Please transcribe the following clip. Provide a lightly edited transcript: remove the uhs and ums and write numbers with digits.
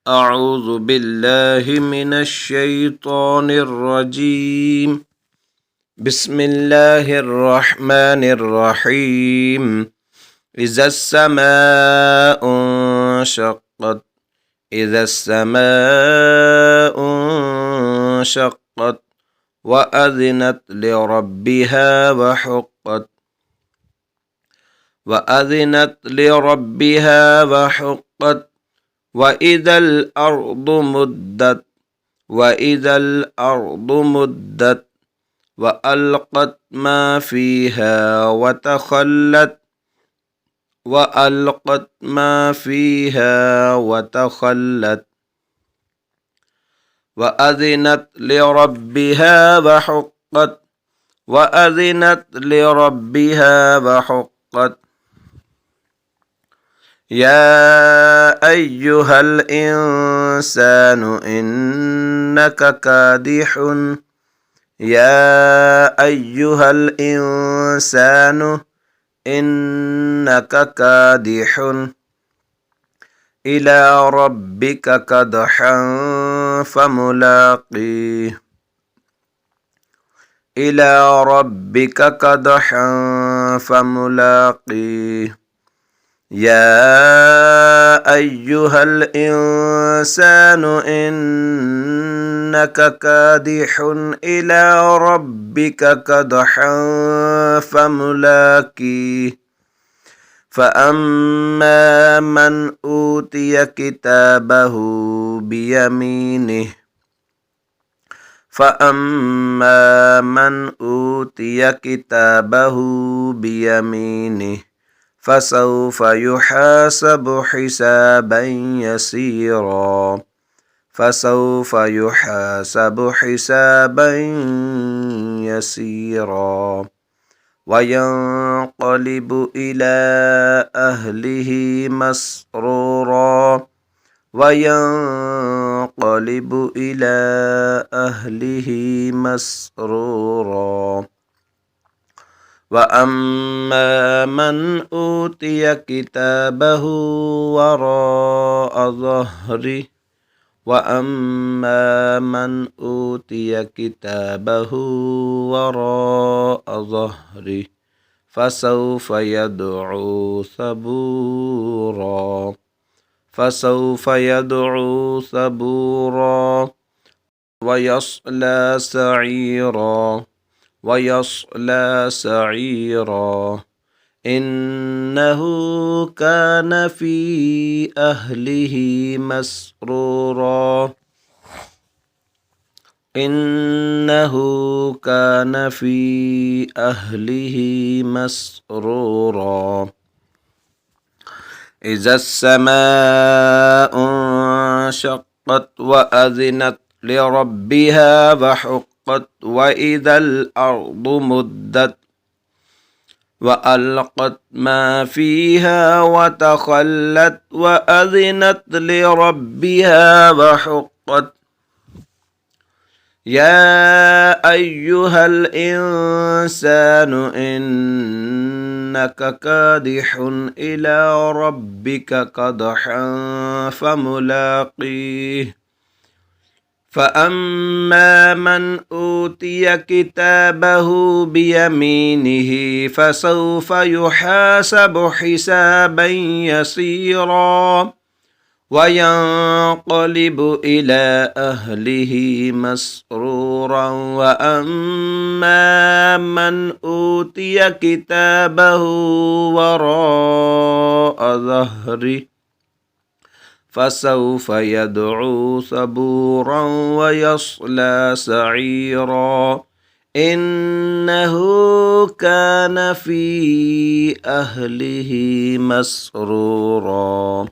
أعوذ بالله من الشيطان الرجيم. بسم الله الرحمن الرحيم. إذا السماء انشقت إذا السماء انشقت وأذنت لربها وحقت وإذا الأرض مدت وألقت ما فيها وتخلت وأذنت لربها وحقت يا أيها الإنسان إنك كادح إلى ربك كدحا فملاقيه يا أيها الإنسان إنك كادح إلى ربك كدحا فملاقيه فأما من أوتي كتابه بيمينه فسوف يحاسب حسابا يسيرا وينقلب إلى أهله مسرورا وأما من أوتي كتابه وراء ظهره فسوف يدعو ثبورا ويصلى سعيرا إنه كان في أهله مسرورا إذا السماء انشقت وأذنت لربها وحقت وإذا الأرض مدت وألقت ما فيها وتخلت وأذنت لربها وحقت يا أيها الإنسان إنك كادح إلى ربك كدحا فملاقيه فأما من أوتي كتابه بيمينه فسوف يحاسب حسابا يسيرا وينقلب إلى أهله مسرورا وأما من أوتي كتابه وراء ظهره فسوف يدعو ثبورا ويصلى سعيرا إنه كان في أهله مسرورا.